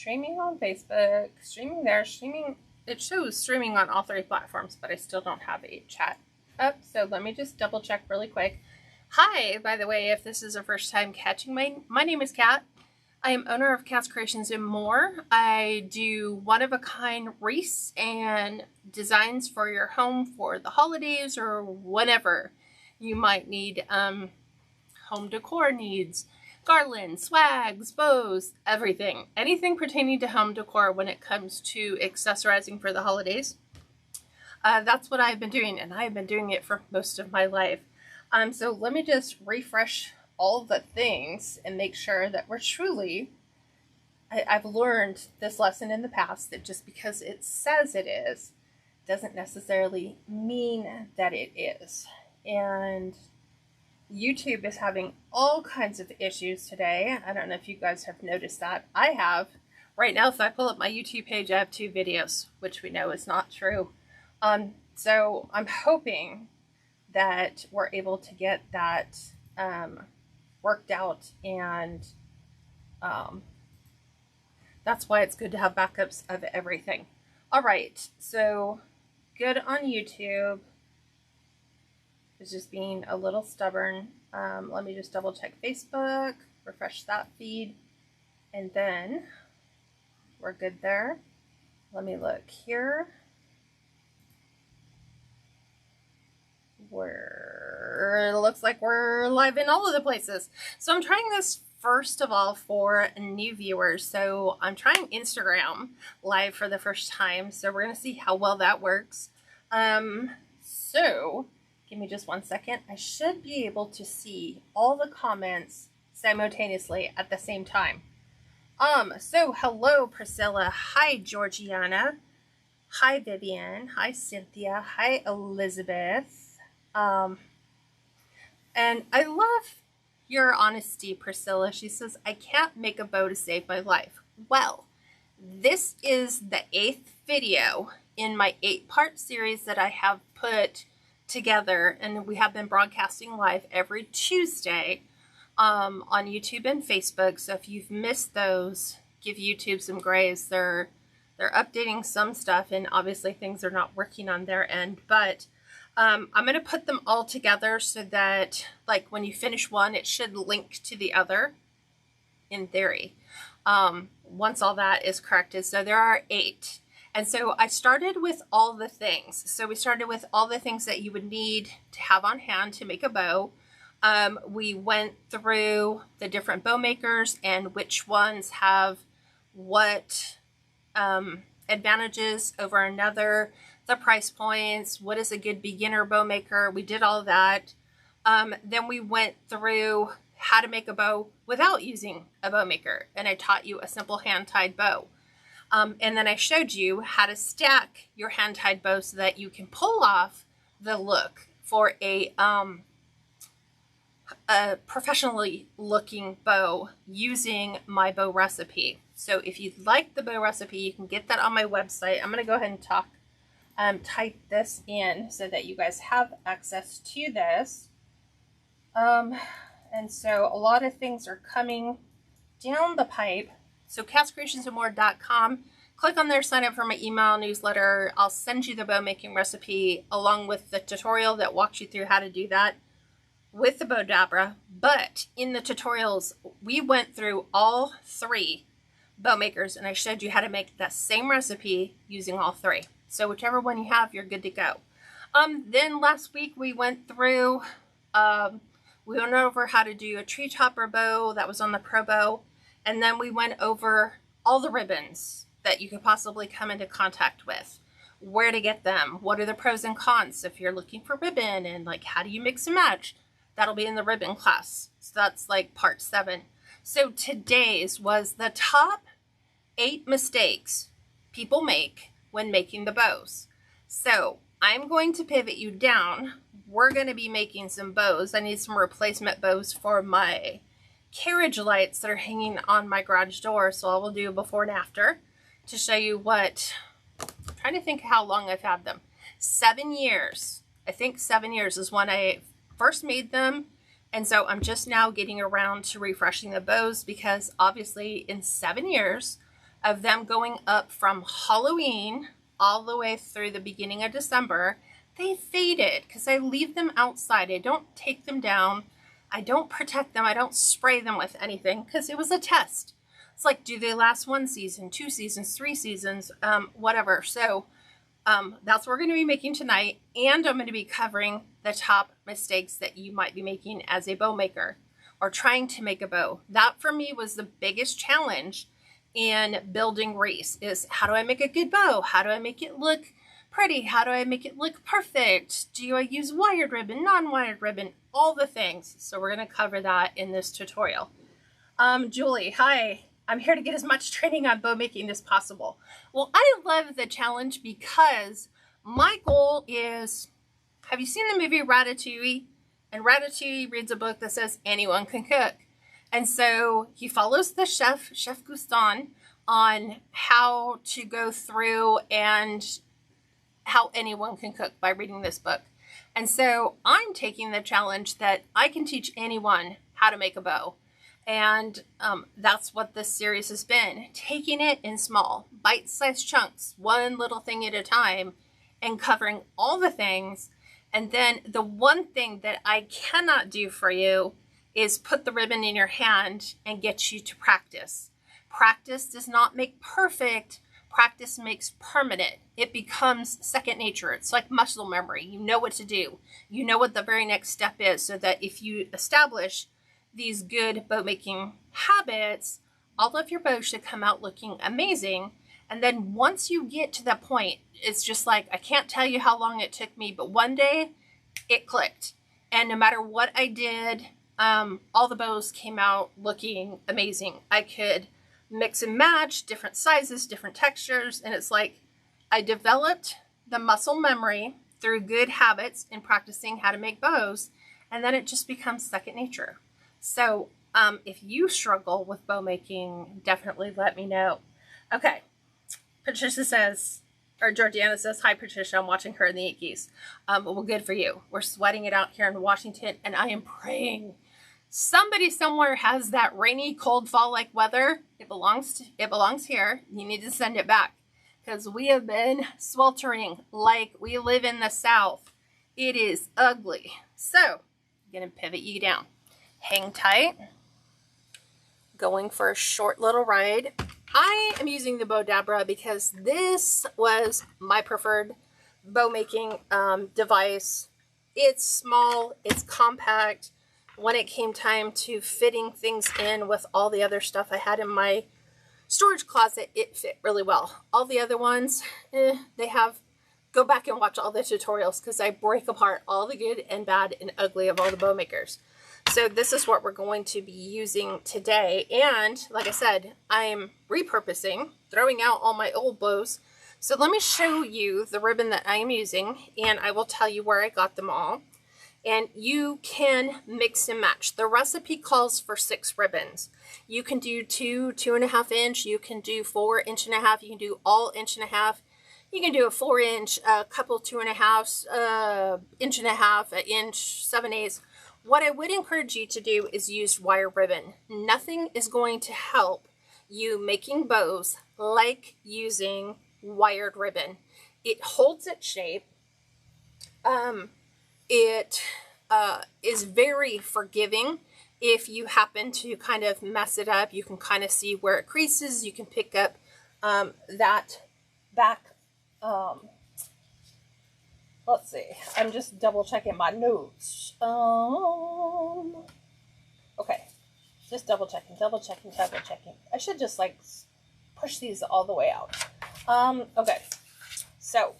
streaming on Facebook, streaming there, streaming. It shows streaming on all 3 platforms, but I still don't have a chat up. So let me just double check really quick. Hi, by the way, if this is your first time catching my name is Kat. I am owner of KatsCreationsNMore. I do one-of-a-kind wreaths and designs for your home for the holidays or whenever you might need home decor needs, garlands, swags, bows, everything. Anything pertaining to home decor when it comes to accessorizing for the holidays. That's what I've been doing, and I've been doing it for most of my life. So let me just refresh all the things and make sure that we're truly, I've learned this lesson in the past, that just because it says it is, doesn't necessarily mean that it is. And YouTube is having all kinds of issues today. I don't know if you guys have noticed that. I have. Right now, if I pull up my YouTube page, I have 2 videos, which we know is not true. So I'm hoping that we're able to get that worked out, and that's why it's good to have backups of everything. All right, so good on YouTube. It's just being a little stubborn. Let me just double check Facebook, refresh that feed, and then we're good there. Let me look here. It looks like we're live in all of the places. So I'm trying this first of all for new viewers. So I'm trying Instagram live for the first time. So we're going to see how well that works. So give me just 1 second. I should be able to see all the comments simultaneously at the same time. So hello Priscilla. Hi Georgiana. Hi Vivian. Hi Cynthia. Hi Elizabeth. And I love your honesty, Priscilla. She says, I can't make a bow to save my life. Well, this is the 8th video in my 8-part series that I have put together, and we have been broadcasting live every Tuesday on YouTube and Facebook. So if you've missed those, give YouTube some grace. They're updating some stuff, and obviously things are not working on their end, but I'm going to put them all together so that, like, when you finish one, it should link to the other, in theory, once all that is corrected. So there are 8. And so I started with all the things. So we started with all the things that you would need to have on hand to make a bow. We went through the different bow makers and which ones have what advantages over another, the price points, what is a good beginner bow maker. We did all that. Then we went through how to make a bow without using a bow maker, and I taught you a simple hand-tied bow. And then I showed you how to stack your hand-tied bow so that you can pull off the look for a professionally looking bow using my bow recipe. So if you'd like the bow recipe, you can get that on my website. I'm going to go ahead and type this in so that you guys have access to this. And so a lot of things are coming down the pipe. So KatsCreationsNMore.com. Click on there, sign up for my email newsletter. I'll send you the bow making recipe along with the tutorial that walks you through how to do that with the Bowdabra. But in the tutorials, we went through all 3 bow makers, and I showed you how to make that same recipe using all 3. So whichever one you have, you're good to go. Then last week we went through, we went over how to do a tree topper bow that was on the Pro Bow. And then we went over all the ribbons that you could possibly come into contact with, where to get them, what are the pros and cons if you're looking for ribbon, and like how do you mix and match. That'll be in the ribbon class. So that's like part 7. So today's was the top 8 mistakes people make when making the bows. So I'm going to pivot you down. We're going to be making some bows. I need some replacement bows for my carriage lights that are hanging on my garage door. So I will do a before and after to show you what, I'm trying to think how long I've had them. 7 years. I think 7 years is when I first made them. And so I'm just now getting around to refreshing the bows because obviously in 7 years, of them going up from Halloween all the way through the beginning of December. They faded because I leave them outside. I don't take them down. I don't protect them. I don't spray them with anything because it was a test. It's like, do they last 1 season, 2 seasons, 3 seasons, whatever. So that's what we're going to be making tonight. And I'm going to be covering the top mistakes that you might be making as a bow maker or trying to make a bow. That for me was the biggest challenge in building Wreaths, is how do I make a good bow? How do I make it look pretty? How do I make it look perfect? Do I use wired ribbon, non-wired ribbon, all the things? So we're going to cover that in this tutorial. Julie, hi. I'm here to get as much training on bow making as possible. Well, I love the challenge because my goal is, have you seen the movie Ratatouille? And Ratatouille reads a book that says anyone can cook. And so he follows the chef, Chef Guston, on how to go through and how anyone can cook by reading this book. And so I'm taking the challenge that I can teach anyone how to make a bow. And that's what this series has been. Taking it in small, bite-sized chunks, one little thing at a time, and covering all the things. And then the one thing that I cannot do for you is put the ribbon in your hand and get you to practice. Practice does not make perfect. Practice makes permanent. It becomes second nature. It's like muscle memory. You know what to do. You know what the very next step is, so that if you establish these good bow making habits, all of your bows should come out looking amazing. And then once you get to that point, it's just like, I can't tell you how long it took me, but one day it clicked. And no matter what I did, all the bows came out looking amazing. I could mix and match different sizes, different textures, and it's like I developed the muscle memory through good habits in practicing how to make bows, and then it just becomes second nature. So if you struggle with bow making, definitely let me know. Okay, Patricia says, or Georgiana says, hi Patricia, I'm watching her in the Yankees. Well, good for you. We're sweating it out here in Washington, and I am praying somebody somewhere has that rainy, cold fall-like weather. It belongs here. You need to send it back, because we have been sweltering like we live in the South. It is ugly. So I'm going to pivot you down. Hang tight. Going for a short little ride. I am using the Bowdabra because this was my preferred bow making device. It's small, it's compact. When it came time to fitting things in with all the other stuff I had in my storage closet, it fit really well. All the other ones, go back and watch all the tutorials, because I break apart all the good and bad and ugly of all the bow makers. So this is what we're going to be using today. And like I said, I'm repurposing, throwing out all my old bows. So let me show you the ribbon that I am using, and I will tell you where I got them all. And you can mix and match. The recipe calls for 6 ribbons. You can do 2, 2.5 inch. You can do 4 1.5 inch. You can do all 1.5 inch. You can do a 4 inch, a couple 2.5 1.5 inch, an inch, 7/8. What I would encourage you to do is use wire ribbon. Nothing is going to help you making bows like using wired ribbon. It holds its shape. It is very forgiving. If you happen to kind of mess it up, you can kind of see where it creases. You can pick up that back. Let's see. I'm just double checking my notes. Okay. Just double checking. I should just like push these all the way out. Okay. So,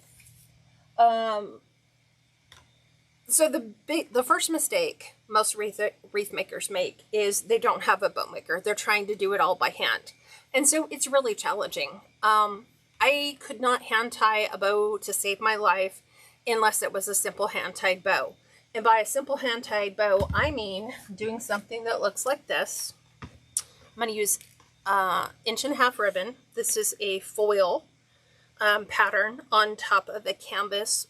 So the first mistake most wreath makers make is they don't have a bow maker. They're trying to do it all by hand. And so it's really challenging. I could not hand tie a bow to save my life unless it was a simple hand-tied bow. And by a simple hand-tied bow, I mean doing something that looks like this. I'm going to use 1.5 inch ribbon. This is a foil pattern on top of a canvas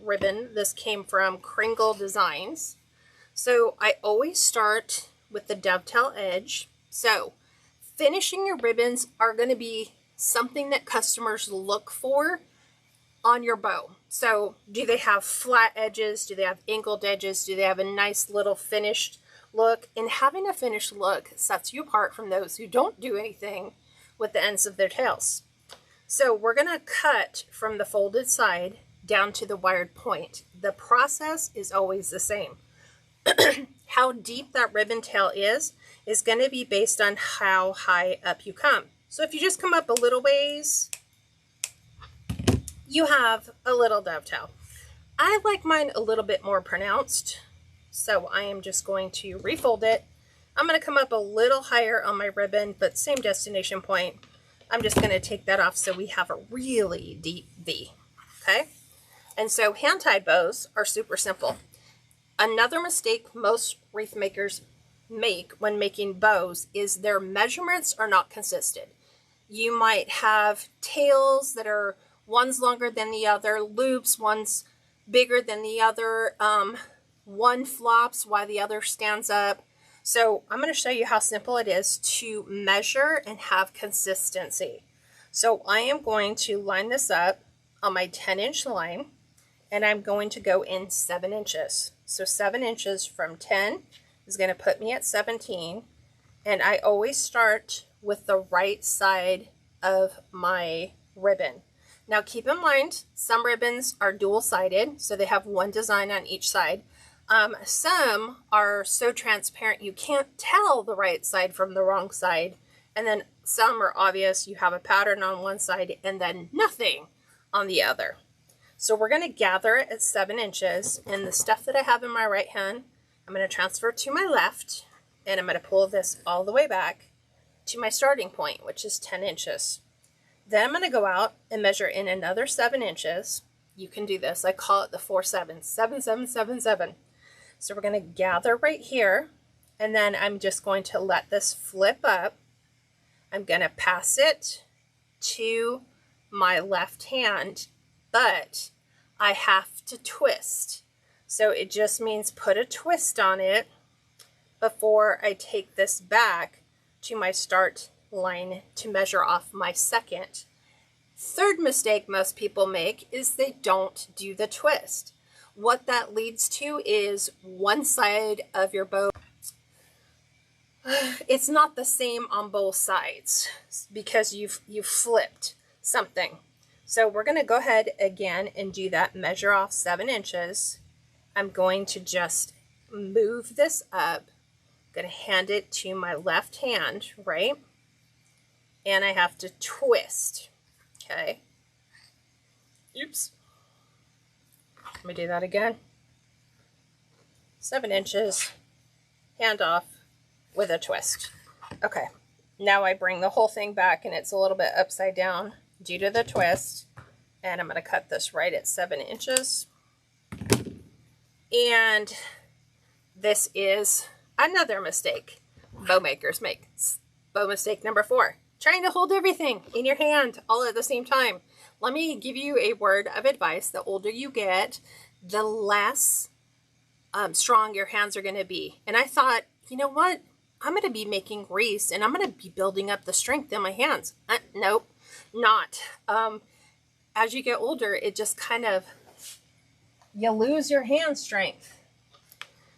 ribbon. This came from Kringle Designs. So I always start with the dovetail edge. So finishing your ribbons are going to be something that customers look for on your bow. So do they have flat edges? Do they have angled edges? Do they have a nice little finished look? And having a finished look sets you apart from those who don't do anything with the ends of their tails. So we're going to cut from the folded side down to the wired point. The process is always the same. How deep that ribbon tail is going to be based on how high up you come. So if you just come up a little ways, you have a little dovetail. I like mine a little bit more pronounced, so I am just going to refold it. I'm going to come up a little higher on my ribbon, but same destination point. I'm just going to take that off so we have a really deep V, okay? And so hand-tied bows are super simple. Another mistake most wreath makers make when making bows is their measurements are not consistent. You might have tails that are one's longer than the other, loops, one's bigger than the other, one flops while the other stands up. So I'm going to show you how simple it is to measure and have consistency. So I am going to line this up on my 10-inch line, and I'm going to go in 7 inches. So 7 inches from 10 is going to put me at 17, and I always start with the right side of my ribbon. Now keep in mind, some ribbons are dual-sided, so they have one design on each side. Some are so transparent you can't tell the right side from the wrong side, and then some are obvious. You have a pattern on one side and then nothing on the other. So we're going to gather it at 7 inches, and the stuff that I have in my right hand, I'm going to transfer to my left, and I'm going to pull this all the way back to my starting point, which is 10 inches. Then I'm going to go out and measure in another 7 inches. You can do this. I call it the 4 7s, 7, 7, 7, 7. So we're going to gather right here, and then I'm just going to let this flip up. I'm going to pass it to my left hand, but I have to twist. So it just means put a twist on it before I take this back to my start line to measure off my second. Third mistake most people make is they don't do the twist. What that leads to is one side of your bow, it's not the same on both sides because you've flipped something. So we're going to go ahead again and do that measure off 7 inches. I'm going to just move this up. I'm going to hand it to my left hand, right? And I have to twist, okay? Oops. Let me do that again. 7 inches, hand off with a twist. Okay, now I bring the whole thing back and it's a little bit upside down due to the twist. And I'm going to cut this right at 7 inches. And this is another mistake bow makers make. Bow mistake number 4. Trying to hold everything in your hand all at the same time. Let me give you a word of advice. The older you get, the less strong your hands are going to be. And I thought, you know what? I'm going to be making wreaths and I'm going to be building up the strength in my hands. Nope, not. As you get older, it just kind of, you lose your hand strength.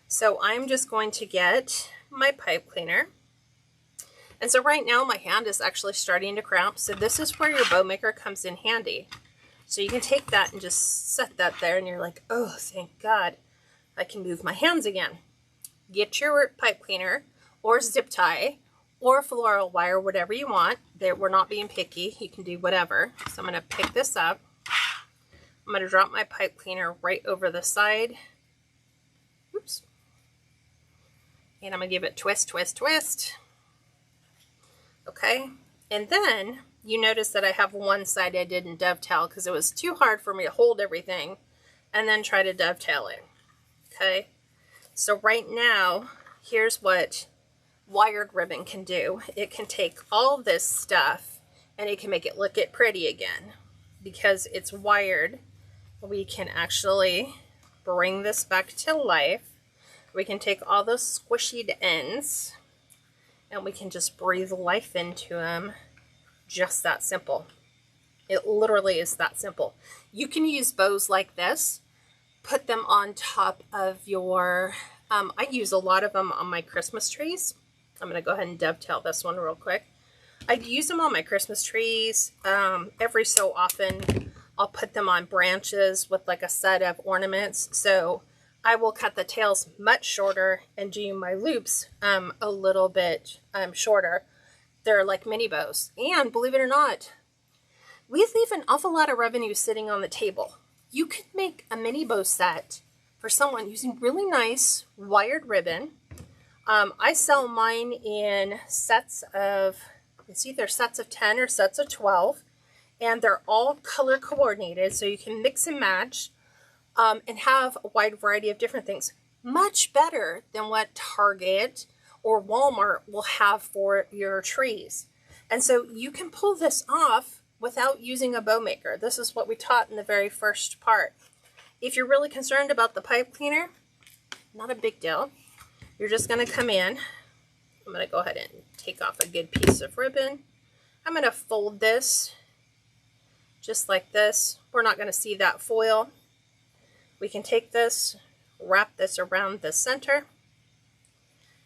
So I'm just going to get my pipe cleaner. And so right now my hand is actually starting to cramp. So this is where your bow maker comes in handy. So you can take that and just set that there and you're like, oh, thank God, I can move my hands again. Get your pipe cleaner or zip tie or floral wire, whatever you want. We're not being picky. You can do whatever. So I'm going to pick this up. I'm going to drop my pipe cleaner right over the side. Oops. And I'm going to give it twist, twist, twist. Okay, and then you notice that I have one side I didn't dovetail because it was too hard for me to hold everything and then try to dovetail it. Okay, so right now, here's what wired ribbon can do. It can take all this stuff and it can make it look pretty again. Because it's wired, we can actually bring this back to life. We can take all those squishy ends and we can just breathe life into them just that simple. It literally is that simple. You can use bows like this, put them on top of your, I use a lot of them on my Christmas trees. I'm going to go ahead and dovetail this one real quick. I use them on my Christmas trees. Every so often, I'll put them on branches with like a set of ornaments. So I will cut the tails much shorter and do my loops a little bit shorter. They're like mini bows. And believe it or not, we leave an awful lot of revenue sitting on the table. You could make a mini bow set for someone using really nice wired ribbon. I sell mine in sets of, it's either sets of 10 or sets of 12, and they're all color coordinated, so you can mix and match and have a wide variety of different things. Much better than what Target or Walmart will have for your trees. And so you can pull this off without using a bow maker. This is what we taught in the very first part. If you're really concerned about the pipe cleaner, not a big deal. You're just going to come in. I'm going to go ahead and take off a good piece of ribbon. I'm going to fold this just like this. We're not going to see that foil. We can take this, wrap this around the center.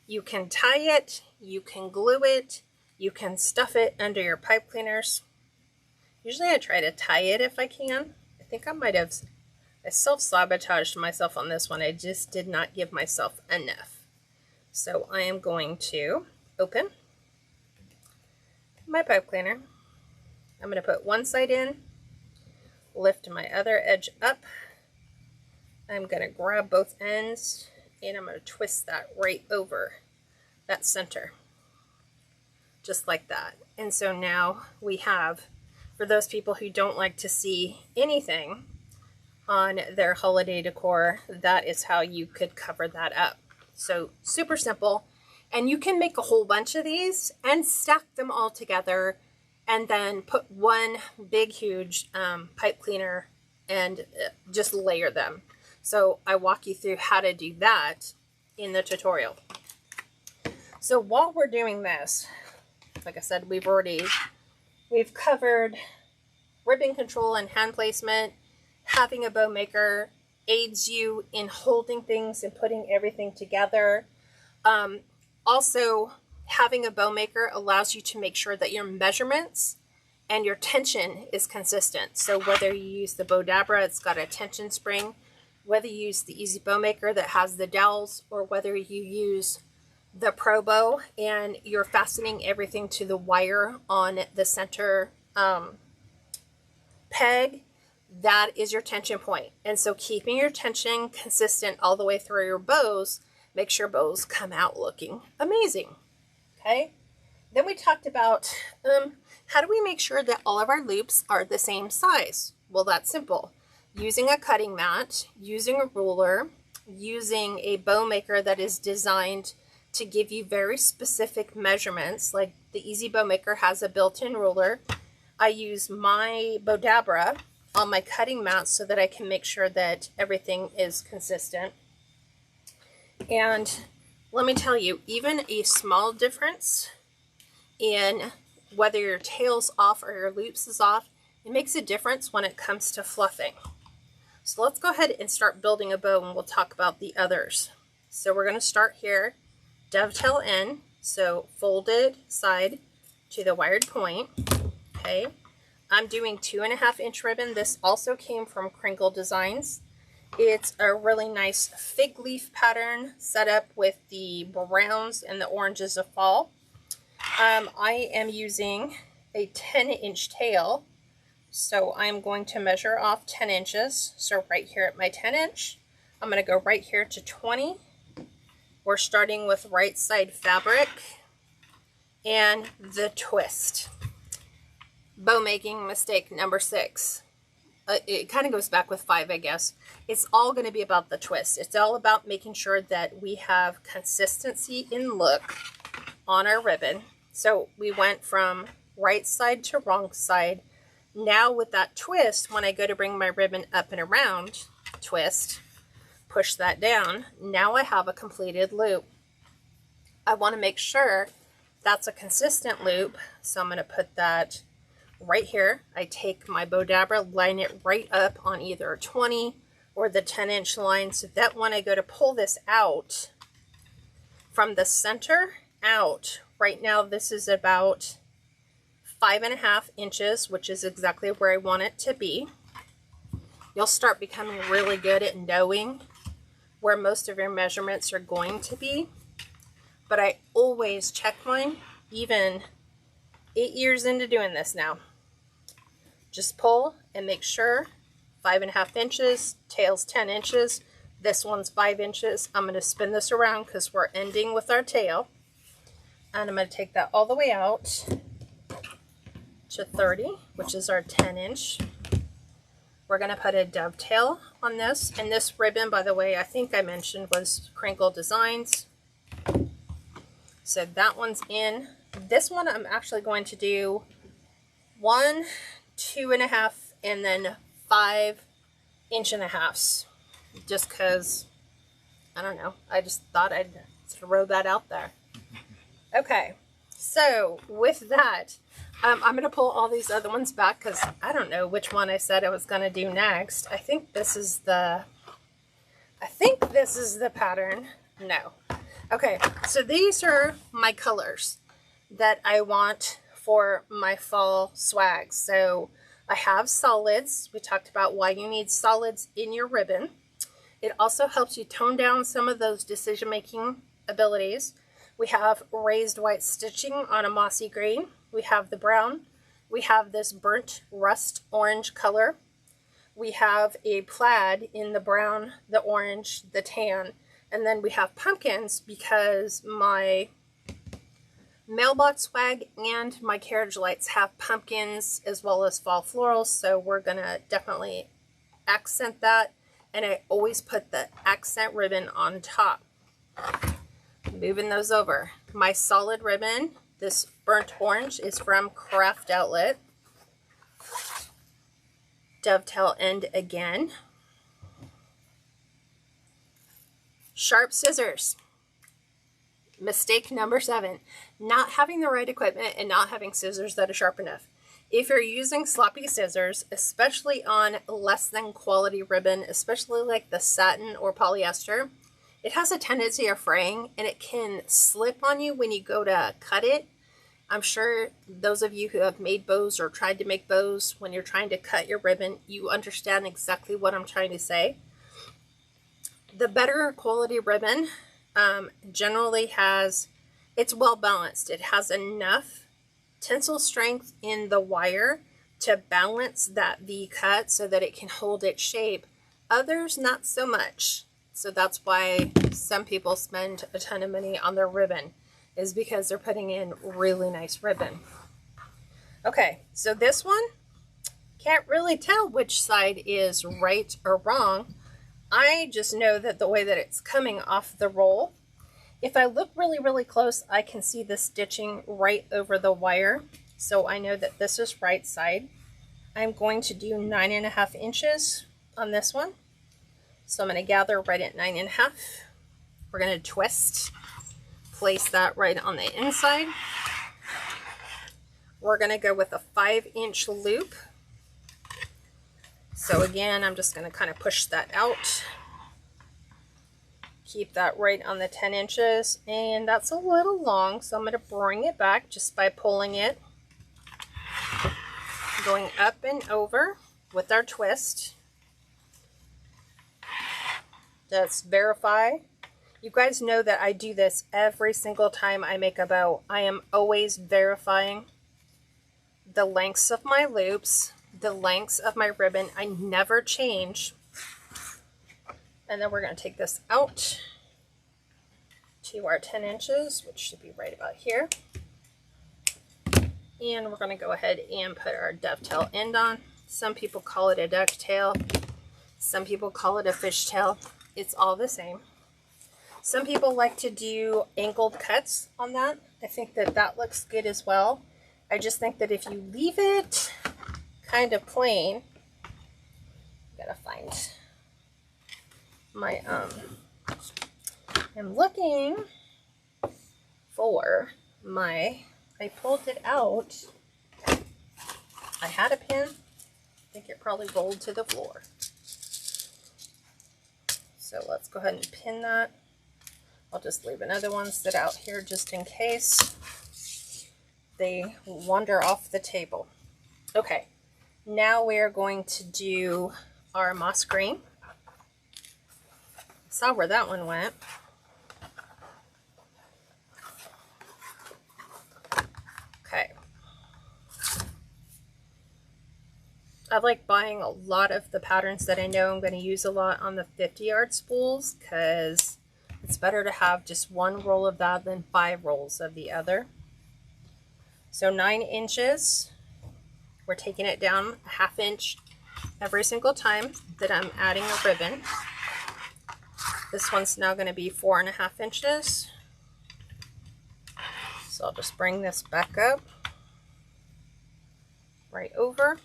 You can tie it, you can glue it, you can stuff it under your pipe cleaners. Usually I try to tie it if I can. I think I self-sabotaged myself on this one. I just did not give myself enough. So I am going to open my pipe cleaner. I'm going to put one side in, lift my other edge up. I'm going to grab both ends and I'm going to twist that right over that center. Just like that. And so now we have, for those people who don't like to see anything on their holiday decor, that is how you could cover that up. So super simple. And you can make a whole bunch of these and stack them all together and then put one big huge pipe cleaner and just layer them. So I walk you through how to do that in the tutorial. So while we're doing this, like I said, we've covered ribbon control and hand placement. Having a bow maker aids you in holding things and putting everything together. Also, having a bow maker allows you to make sure that your measurements and your tension is consistent. So whether you use the Bowdabra, it's got a tension spring, whether you use the Easy Bow Maker that has the dowels, or whether you use the Pro Bow and you're fastening everything to the wire on the center peg, that is your tension point. And so keeping your tension consistent all the way through your bows makes your bows come out looking amazing. Okay? Then we talked about how do we make sure that all of our loops are the same size? Well, that's simple. Using a cutting mat, using a ruler, using a bow maker that is designed to give you very specific measurements, like the Easy Bow Maker has a built-in ruler. I use my Bowdabra on my cutting mat so that I can make sure that everything is consistent. And let me tell you, even a small difference in whether your tail's off or your loops is off, it makes a difference when it comes to fluffing. So let's go ahead and start building a bow and we'll talk about the others. So we're going to start here, dovetail in, so folded side to the wired point. Okay, I'm doing 2.5 inch ribbon. This also came from Kringle Designs. It's a really nice fig leaf pattern set up with the browns and the oranges of fall. I am using a 10-inch tail, so I'm going to measure off 10 inches. So right here at my 10-inch, I'm going to go right here to 20. We're starting with right side fabric and the twist. Bow making mistake number 6. It kind of goes back with 5, I guess. It's all going to be about the twist. It's all about making sure that we have consistency in look on our ribbon. So we went from right side to wrong side. Now with that twist, when I go to bring my ribbon up and around, twist, push that down, now I have a completed loop. I want to make sure that's a consistent loop, so I'm going to put that right here, I take my Bowdabra, line it right up on either 20 or the 10-inch line, so that when I go to pull this out from the center out, right now this is about 5.5 inches, which is exactly where I want it to be. You'll start becoming really good at knowing where most of your measurements are going to be. But I always check mine, even 8 years into doing this now. Just pull and make sure 5.5 inches, tail's 10 inches. This one's 5 inches. I'm going to spin this around because we're ending with our tail. And I'm going to take that all the way out to 30, which is our 10-inch. We're going to put a dovetail on this. And this ribbon, by the way, I think I mentioned was Crinkle Designs. So that one's in. This one I'm actually going to do 1, 2.5, and then 5 1.5 inches. Just because, I don't know, I just thought I'd throw that out there. Okay, so with that, I'm going to pull all these other ones back because I don't know which one I said I was going to do next. I think this is the pattern. No. Okay, so these are my colors that I want for my fall swag. So I have solids. We talked about why you need solids in your ribbon. It also helps you tone down some of those decision-making abilities. We have raised white stitching on a mossy green. We have the brown. We have this burnt rust orange color. We have a plaid in the brown, the orange, the tan. And then we have pumpkins because my mailbox swag and my carriage lights have pumpkins as well as fall florals. So we're going to definitely accent that. And I always put the accent ribbon on top. Moving those over. My solid ribbon, this burnt orange, is from Craft Outlet. Dovetail end again. Sharp scissors. Mistake number 7. Not having the right equipment and not having scissors that are sharp enough. If you're using sloppy scissors, especially on less than quality ribbon, especially like the satin or polyester, it has a tendency of fraying and it can slip on you when you go to cut it. I'm sure those of you who have made bows or tried to make bows, when you're trying to cut your ribbon, you understand exactly what I'm trying to say. The better quality ribbon generally has, it's well balanced. It has enough tensile strength in the wire to balance that V cut so that it can hold its shape. Others, not so much. So that's why some people spend a ton of money on their ribbon, is because they're putting in really nice ribbon. Okay, so this one, can't really tell which side is right or wrong. I just know that the way that it's coming off the roll, if I look really, really close, I can see the stitching right over the wire. So I know that this is right side. I'm going to do 9.5 inches on this one. So I'm going to gather right at 9.5. We're going to twist, place that right on the inside. We're going to go with a 5-inch loop. So again, I'm just going to kind of push that out. Keep that right on the 10 inches. And that's a little long, so I'm going to bring it back just by pulling it. Going up and over with our twist. Let's verify. You guys know that I do this every single time I make a bow. I am always verifying the lengths of my loops, the lengths of my ribbon. I never change. And then we're going to take this out to our 10 inches, which should be right about here. And we're going to go ahead and put our dovetail end on. Some people call it a ducktail. Some people call it a fishtail. It's all the same. Some people like to do angled cuts on that. I think that that looks good as well. I just think that if you leave it kind of plain, gotta find my, I'm looking for my, I pulled it out. I had a pin. I think it probably rolled to the floor. So let's go ahead and pin that. I'll just leave another one sit out here just in case they wander off the table. Okay, now we are going to do our moss green. Saw where that one went. Okay. I like buying a lot of the patterns that I know I'm going to use a lot on the 50-yard spools, because it's better to have just one roll of that than 5 rolls of the other. So 9 inches, we're taking it down a 1/2 inch every single time that I'm adding a ribbon. This one's now going to be 4.5 inches. So I'll just bring this back up, right over.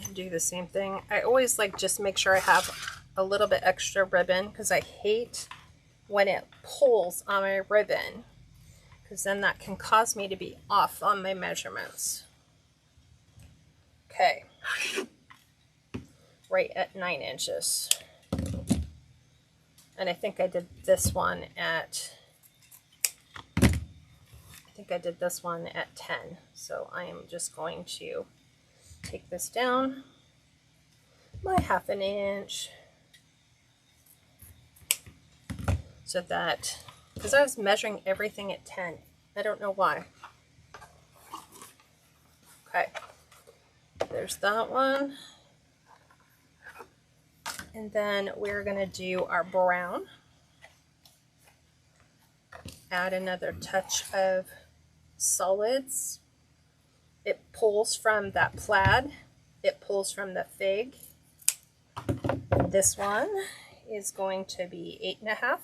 And do the same thing. I always like just make sure I have a little bit extra ribbon, because I hate when it pulls on my ribbon, because then that can cause me to be off on my measurements. Okay, right at 9 inches. And I think I did this one at, 10. So I am just going to take this down by 1/2 inch. So that, because I was measuring everything at 10. I don't know why. Okay, there's that one. And then we're going to do our brown. Add another touch of solids. It pulls from that plaid. It pulls from the fig. This one is going to be 8.5.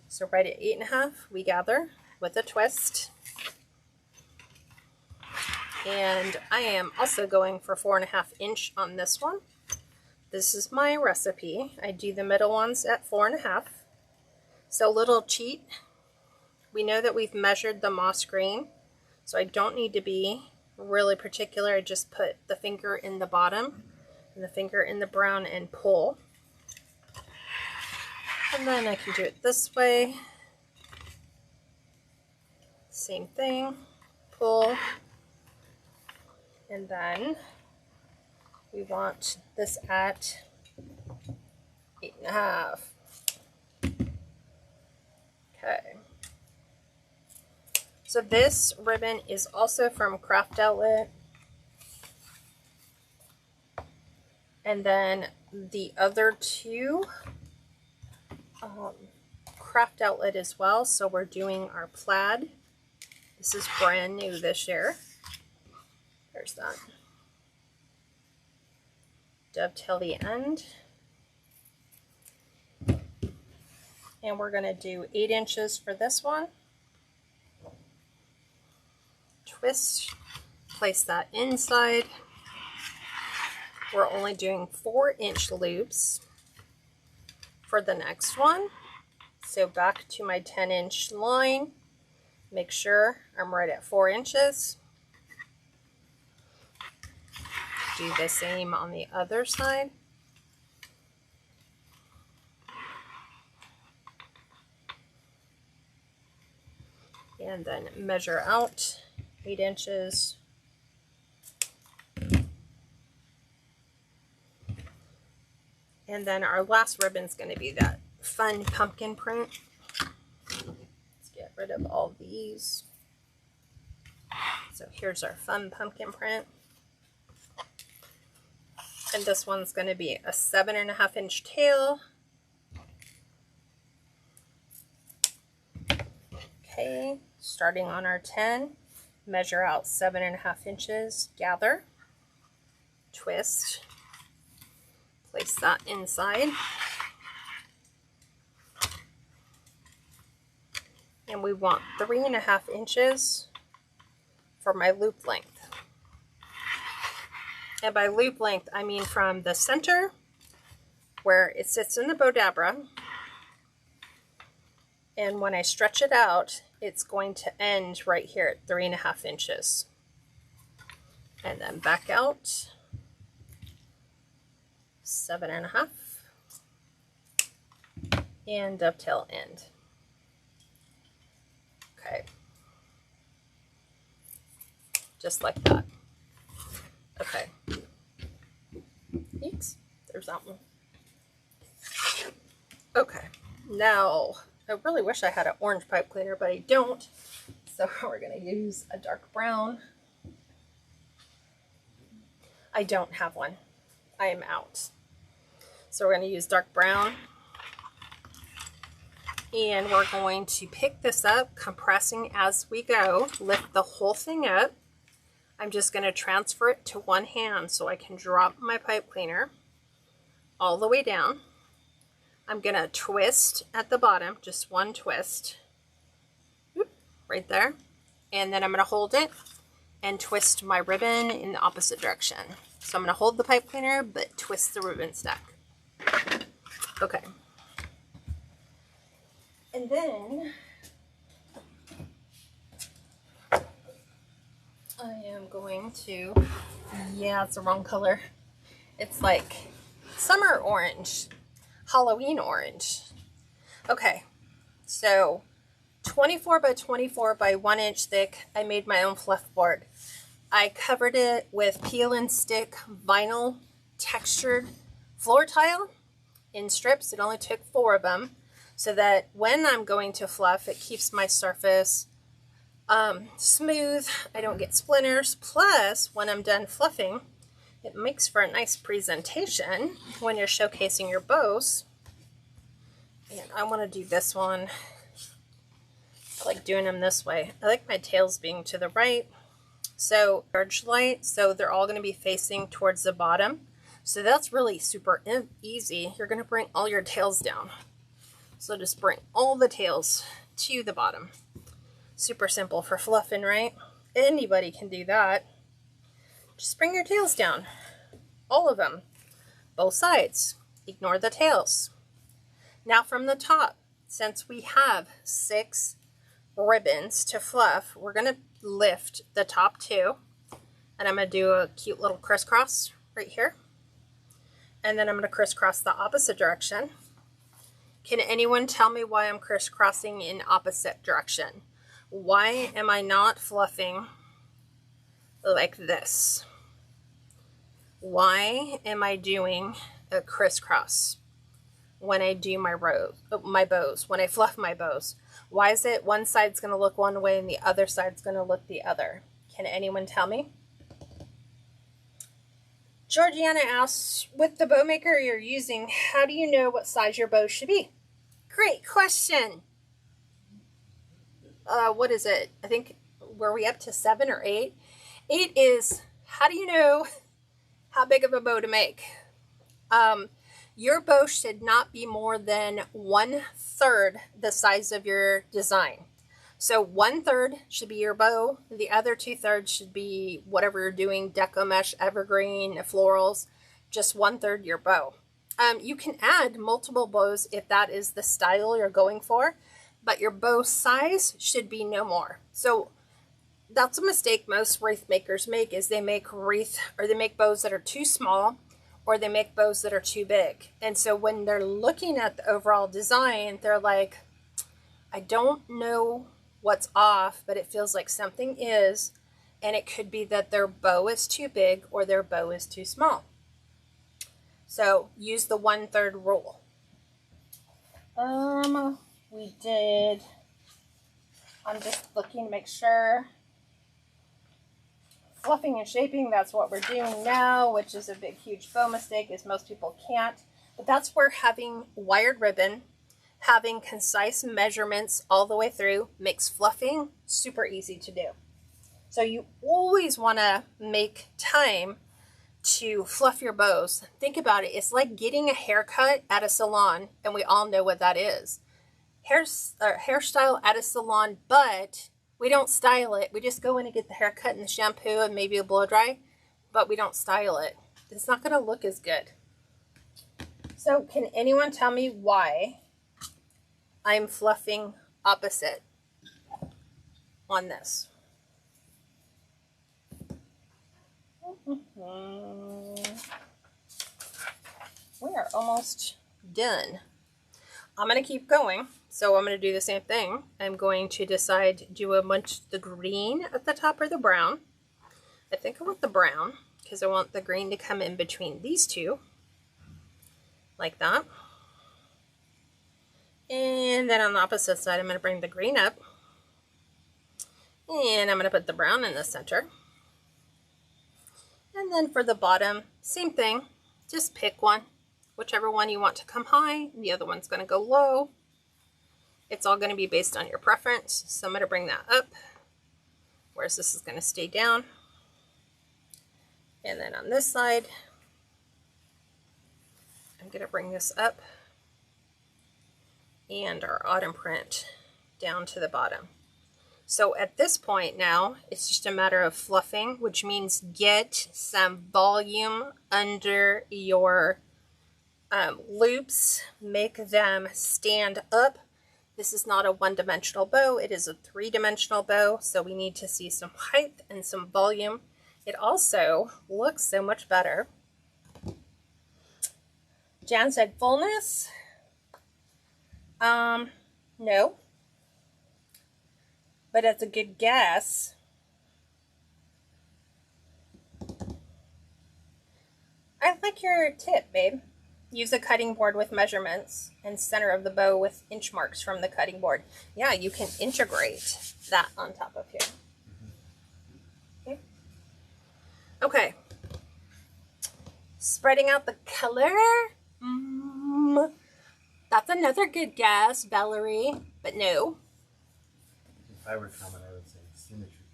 So right at 8.5, we gather with a twist. And I am also going for 4.5 inch on this one. This is my recipe. I do the middle ones at 4.5. So little cheat. We know that we've measured the moss green, so I don't need to be really particular. I just put the finger in the bottom and the finger in the brown and pull. And then I can do it this way. Same thing. Pull. And then we want this at 8.5. Okay. So this ribbon is also from Craft Outlet. And then the other two, Craft Outlet as well. So we're doing our plaid. This is brand new this year. There's that. Dovetail the end. And we're going to do 8 inches for this one. Twist, place that inside. We're only doing 4-inch loops for the next one. So back to my 10-inch line. Make sure I'm right at 4 inches. Do the same on the other side. And then measure out 8 inches. And then our last ribbon is going to be that fun pumpkin print. Let's get rid of all these. So here's our fun pumpkin print. And this one's going to be a 7.5 inch tail. Okay, starting on our 10, measure out 7.5 inches, gather, twist, place that inside, and we want 3.5 inches for my loop length. And by loop length, I mean from the center where it sits in the Bowdabra, and when I stretch it out, it's going to end right here at 3.5 inches. And then back out 7.5 and dovetail end. Okay. Just like that. Okay. Oops, there's that one. Okay, now I really wish I had an orange pipe cleaner, but I don't. So we're going to use a dark brown. I don't have one. I am out. So we're going to use dark brown. And we're going to pick this up, compressing as we go, lift the whole thing up. I'm just going to transfer it to one hand so I can drop my pipe cleaner all the way down. I'm going to twist at the bottom, just one twist, right there. And then I'm going to hold it and twist my ribbon in the opposite direction. So I'm going to hold the pipe cleaner, but twist the ribbon stack. Okay. And then I am going to, yeah, it's the wrong color. It's like summer orange, Halloween orange. Okay, so 24 by 24 by 1 inch thick, I made my own fluff board. I covered it with peel and stick vinyl textured floor tile in strips. It only took 4 of them, so that when I'm going to fluff, it keeps my surface smooth. I don't get splinters. Plus, when I'm done fluffing, it makes for a nice presentation when you're showcasing your bows. And I want to do this one. I like doing them this way. I like my tails being to the right. So, charge light, so they're all going to be facing towards the bottom. So that's really super easy. You're going to bring all your tails down. So just bring all the tails to the bottom. Super simple for fluffing, right? Anybody can do that. Just bring your tails down. All of them. Both sides. Ignore the tails. Now from the top, since we have 6 ribbons to fluff, we're going to lift the top 2. And I'm going to do a cute little crisscross right here. And then I'm going to crisscross the opposite direction. Can anyone tell me why I'm crisscrossing in opposite direction? Why am I not fluffing like this? Why am I doing a crisscross when I do my bows, when I fluff my bows? Why is it one side's going to look one way and the other side's going to look the other? Can anyone tell me? Georgiana asks, with the bow maker you're using, how do you know what size your bow should be? Great question. What is it? I think, were we up to 7 or 8? 8 is, how do you know how big of a bow to make? Your bow should not be more than 1/3 the size of your design. So 1/3 should be your bow. The other 2/3 should be whatever you're doing, deco mesh, evergreen, florals, just 1/3 your bow. You can add multiple bows if that is the style you're going for, but your bow size should be no more. So that's a mistake most wreath makers make, is they make bows that are too small, or they make bows that are too big. And so when they're looking at the overall design, they're like, I don't know what's off, but it feels like something is, and it could be that their bow is too big or their bow is too small. So use the 1/3 rule. We did, I'm just looking to make sure. Fluffing and shaping, that's what we're doing now, which is a big, huge bow mistake, is most people can't. But that's where having wired ribbon, having concise measurements all the way through, makes fluffing super easy to do. So you always want to make time to fluff your bows. Think about it. It's like getting a haircut at a salon, and we all know what that is. Hairstyle at a salon, but we don't style it. We just go in and get the haircut and the shampoo and maybe a blow dry, but we don't style it. It's not going to look as good. So can anyone tell me why I'm fluffing opposite? on this. We are almost done. I'm going to keep going. So I'm going to do the same thing. I'm going to decide, do I want the green at the top or the brown? I think I want the brown because I want the green to come in between these two. Like that. And then on the opposite side, I'm going to bring the green up. And I'm going to put the brown in the center. And then for the bottom, same thing. Just pick one. Whichever one you want to come high, the other one's going to go low. It's all going to be based on your preference. So I'm going to bring that up, whereas this is going to stay down. And then on this side, I'm going to bring this up and our autumn print down to the bottom. So at this point now, it's just a matter of fluffing, which means get some volume under your loops, make them stand up. This is not a one-dimensional bow, it is a three-dimensional bow, so we need to see some height and some volume. It also looks so much better. Jan said fullness. No. But it's a good guess. I like your tip, babe. Use a cutting board with measurements and center of the bow with inch marks from the cutting board. Yeah, you can integrate that on top of here. Okay. Okay. Spreading out the color. That's another good guess, Valerie, but no. If I were common, I would say symmetry.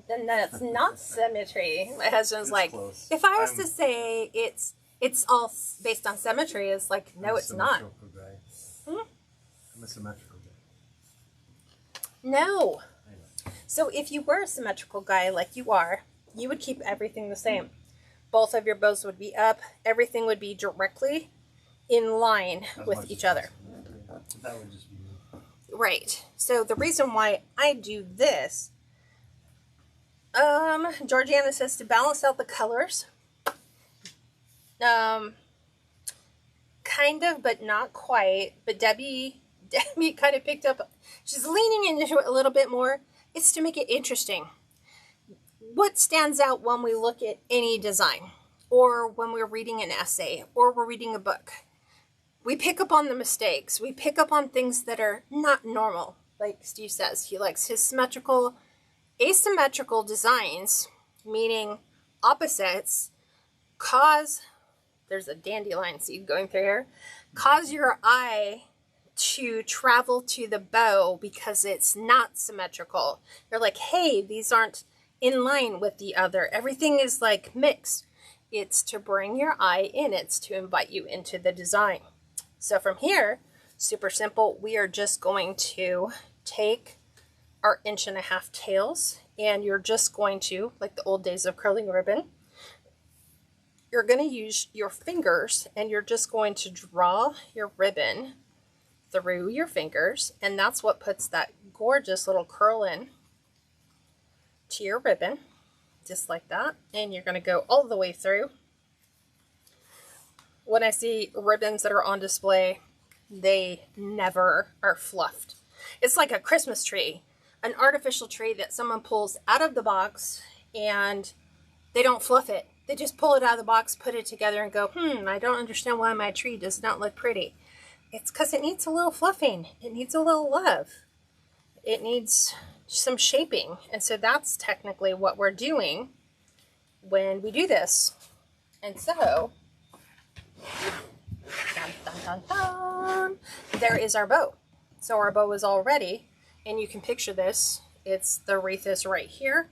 Then that's not symmetry. My husband's It's like, close. if I was to say it's all based on symmetry, it's like, no, it's not. I'm a symmetrical guy. No. I know. So if you were a symmetrical guy like you are, you would keep everything the same. Both of your bows would be up. Everything would be directly in line with each other. That would just be me. Right. So the reason why I do this, Georgiana says to balance out the colors. Kind of, but not quite. But Debbie kind of picked up, she's leaning into it a little bit more. It's to make it interesting. What stands out when we look at any design, or when we're reading an essay, or we're reading a book? We pick up on the mistakes. We pick up on things that are not normal. Like Steve says, he likes his symmetrical, asymmetrical designs, meaning opposites, cause, there's a dandelion seed going through here, cause your eye to travel to the bow because it's not symmetrical. You're like, hey, these aren't in line with the other. Everything is like mixed. It's to bring your eye in. It's to invite you into the design. So from here, super simple, we are just going to take our 1.5-inch tails, and you're just going to, like the old days of curling ribbon, you're going to use your fingers, and you're just going to draw your ribbon through your fingers, and that's what puts that gorgeous little curl in to your ribbon, just like that. And you're going to go all the way through. When I see ribbons that are on display, they never are fluffed. It's like a Christmas tree, an artificial tree that someone pulls out of the box, and they don't fluff it. They just pull it out of the box, put it together, and go, I don't understand why my tree does not look pretty. It's because it needs a little fluffing. It needs a little love. It needs some shaping. And so that's technically what we're doing when we do this. And so, dun, dun, dun, dun, there is our bow. So our bow is all ready, and you can picture this. It's the wreath is right here.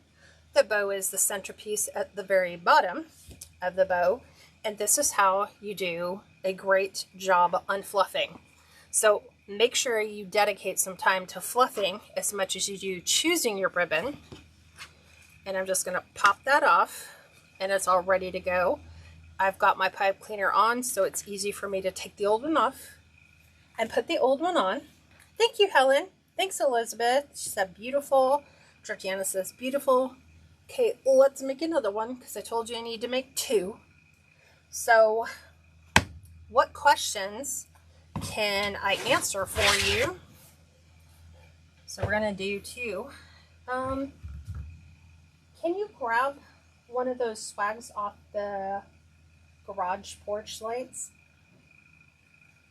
The bow is the centerpiece at the very bottom of the bow, and this is how you do a great job on fluffing. So make sure you dedicate some time to fluffing as much as you do choosing your ribbon. And I'm just going to pop that off, and it's all ready to go. I've got my pipe cleaner on, so it's easy for me to take the old one off and put the old one on. Thank you, Helen. Thanks, Elizabeth. She said beautiful. Georgiana says beautiful. Okay, let's make another one because I told you I need to make 2. So, what questions can I answer for you? So we're going to do 2. Can you grab one of those swags off the garage porch lights?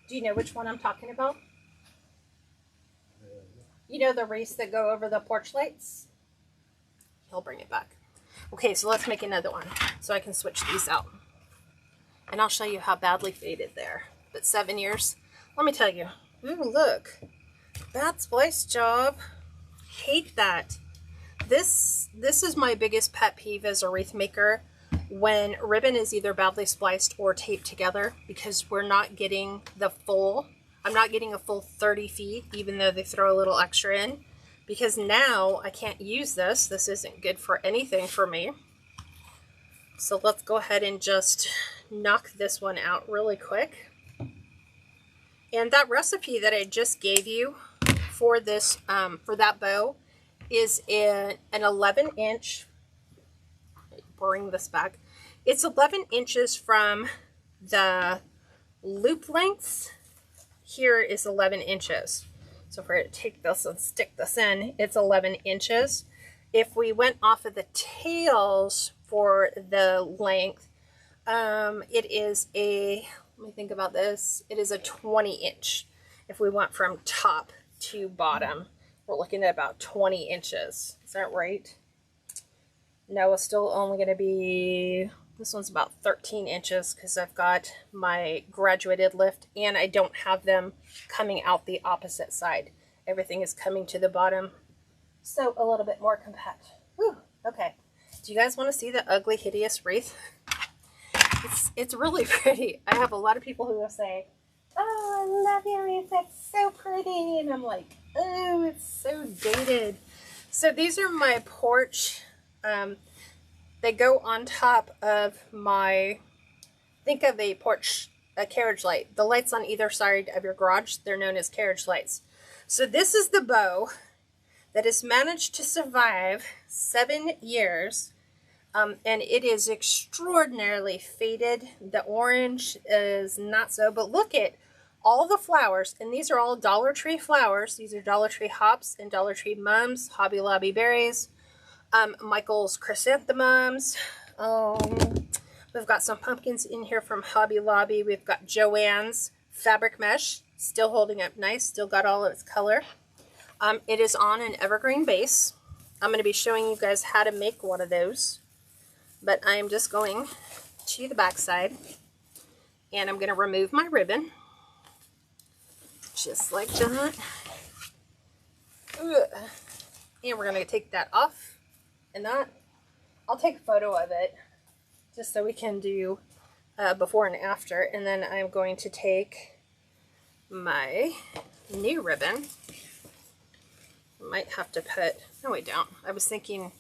Do you know which one I'm talking about? You know the wreaths that go over the porch lights? He'll bring it back. Okay, so let's make another one so I can switch these out. And I'll show you how badly faded they're. But 7 years, let me tell you. Ooh, look. Bad splice job. Hate that. This is my biggest pet peeve as a wreath maker, when ribbon is either badly spliced or taped together, because we're not getting the full, I'm not getting a full 30 feet, even though they throw a little extra in, because now I can't use this. This isn't good for anything for me. So let's go ahead and just knock this one out really quick. And that recipe that I just gave you for this, for that bow, is an 11-inch, bring this back, it's 11 inches from the loop length. Here is 11 inches. So if we're going to take this and stick this in, it's 11 inches. If we went off of the tails for the length, it is a, let me think about this, it is a 20-inch. If we went from top to bottom, we're looking at about 20 inches. Is that right? No, it's still only going to be, this one's about 13 inches because I've got my graduated lift and I don't have them coming out the opposite side. Everything is coming to the bottom, so a little bit more compact. Whew, okay. Do you guys want to see the ugly, hideous wreath? It's really pretty. I have a lot of people who will say, "Oh, I love your wreath, that's so pretty," and I'm like, oh, it's so dated. So these are my porch. They go on top of my, think of a porch, a carriage light. The lights on either side of your garage, they're known as carriage lights. So this is the bow that has managed to survive 7 years. And it is extraordinarily faded. The orange is not so, but look at all the flowers, and these are all Dollar Tree flowers. These are Dollar Tree hops and Dollar Tree mums, Hobby Lobby berries, Michael's chrysanthemums. We've got some pumpkins in here from Hobby Lobby. We've got Joann's fabric mesh, still holding up nice, still got all of its color. It is on an evergreen base. I'm going to be showing you guys how to make one of those, but I am just going to the back side, and I'm going to remove my ribbon. Just like that. And we're going to take that off. And that, I'll take a photo of it just so we can do before and after. And then I'm going to take my new ribbon. I might have to put, no we don't. I was thinking,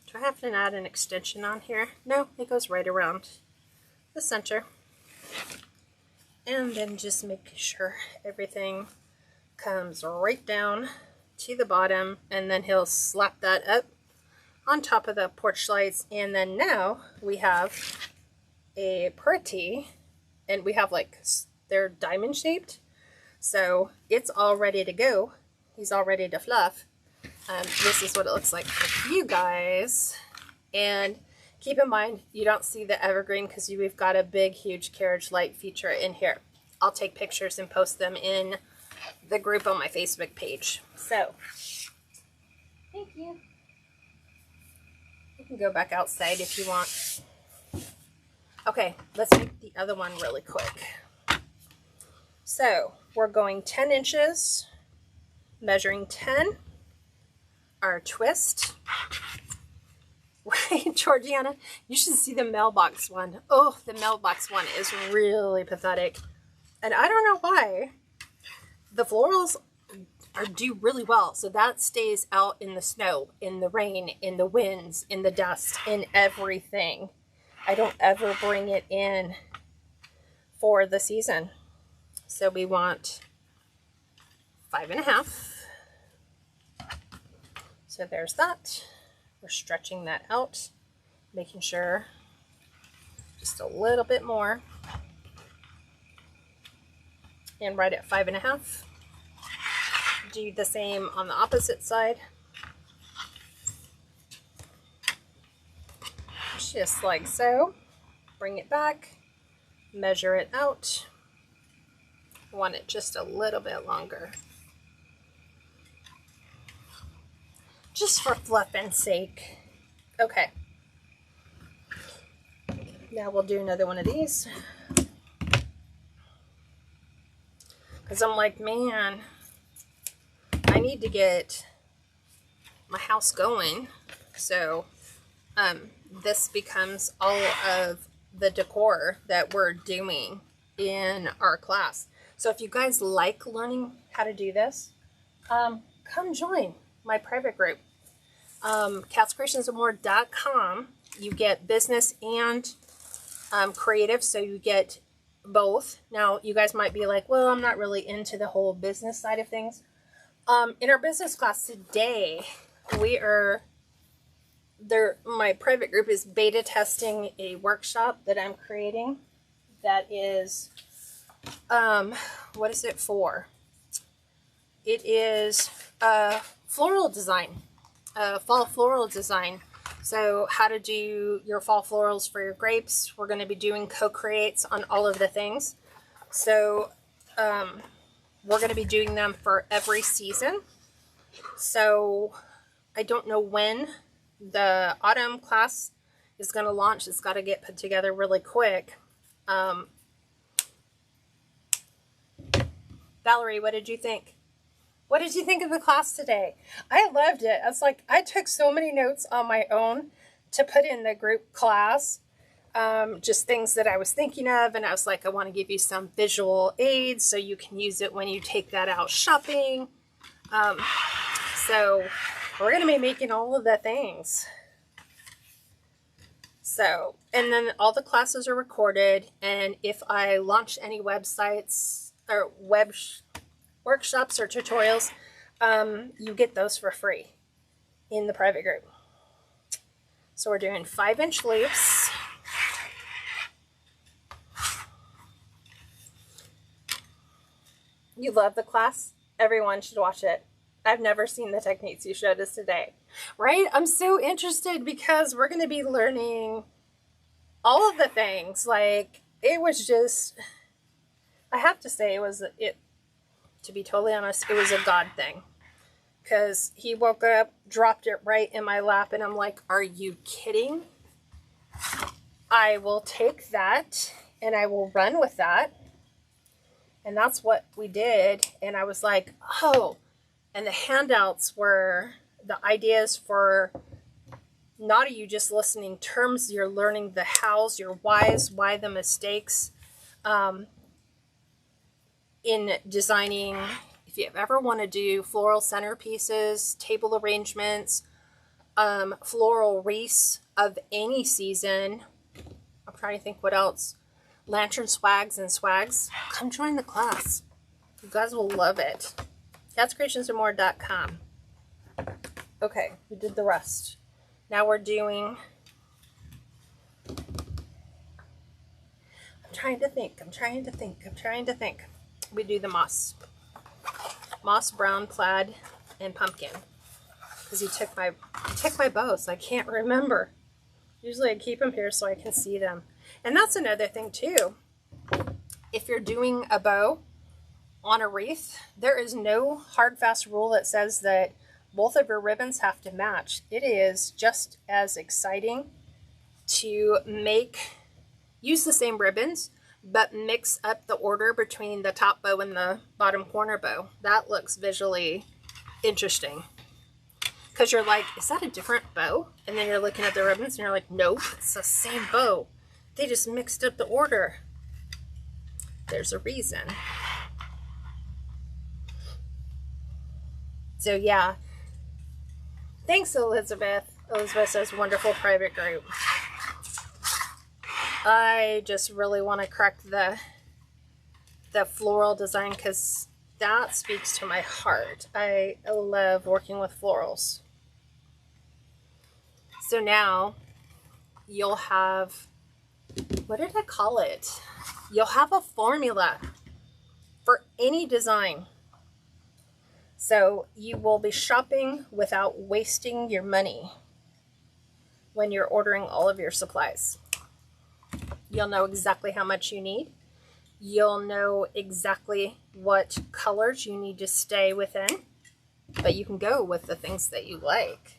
do I have to add an extension on here? No, it goes right around the center. And then just make sure everything comes right down to the bottom, and then he'll slap that up on top of the porch lights. And then now we have a pretty, and we have like, they're diamond shaped, so it's all ready to go. He's all ready to fluff. This is what it looks like for you guys. And keep in mind, you don't see the evergreen because we've got a big, huge carriage light feature in here. I'll take pictures and post them in the group on my Facebook page. So, thank you. You can go back outside if you want. Okay, let's make the other one really quick. So, we're going 10 inches, measuring 10, our twist. Right, Georgiana, you should see the mailbox one. Oh, the mailbox one is really pathetic. And I don't know why. The florals do really well. So that stays out in the snow, in the rain, in the winds, in the dust, in everything. I don't ever bring it in for the season. So we want 5.5. So there's that. We're stretching that out, making sure just a little bit more. And right at 5.5. Do the same on the opposite side. Just like so. Bring it back, measure it out. I want it just a little bit longer. Just for fluffing's sake. Okay. Now we'll do another one of these. Because I'm like, man, I need to get my house going. So this becomes all of the decor that we're doing in our class. So if you guys like learning how to do this, come join my private group. KatsCreationsNMore.com. You get business and creative, so you get both. Now, you guys might be like, well, I'm not really into the whole business side of things. In our business class today, my private group is beta testing a workshop that I'm creating that is, what is it for? It is floral design, fall floral design. So how to do your fall florals for your grapes. We're going to be doing co-creates on all of the things. So we're going to be doing them for every season. So I don't know when the autumn class is going to launch. It's got to get put together really quick. Valerie, what did you think? What did you think of the class today? I loved it. I was like, I took so many notes on my own to put in the group class. Just things that I was thinking of. And I was like, I want to give you some visual aids so you can use it when you take that out shopping. So we're going to be making all of the things. So, and then all the classes are recorded. And if I launch any websites or workshops or tutorials, you get those for free in the private group. So we're doing 5-inch loops. You love the class? Everyone should watch it. I've never seen the techniques you showed us today. Right? I'm so interested because we're going to be learning all of the things. Like, it was just, I have to say, to be totally honest, it was a God thing. Because he woke up, dropped it right in my lap, and I'm like, are you kidding? I will take that, and I will run with that. And that's what we did. And I was like, oh. And the handouts were the ideas for, not are you just listening terms, you're learning the hows, your whys, why the mistakes. In designing, if you ever want to do floral centerpieces, table arrangements, floral wreaths of any season, I'm trying to think what else, lantern swags and swags, come join the class. You guys will love it. KatsCreationsNMore.com. Okay, we did the rest. Now we're doing, I'm trying to think. We do the moss, brown, plaid, and pumpkin. Because he took my bow, so I can't remember. Usually I keep them here so I can see them. And that's another thing too. If you're doing a bow on a wreath, there is no hard fast rule that says that both of your ribbons have to match. It is just as exciting to use the same ribbons, but mix up the order between the top bow and the bottom corner bow. That looks visually interesting. Because you're like, is that a different bow? And then you're looking at the ribbons and you're like, nope, it's the same bow. They just mixed up the order. There's a reason. So yeah. Thanks, Elizabeth. Elizabeth says, wonderful private group. I just really want to correct the floral design because that speaks to my heart. I love working with florals. So now you'll have, what did I call it? You'll have a formula for any design. So you will be shopping without wasting your money when you're ordering all of your supplies. You'll know exactly how much you need. You'll know exactly what colors you need to stay within, but you can go with the things that you like.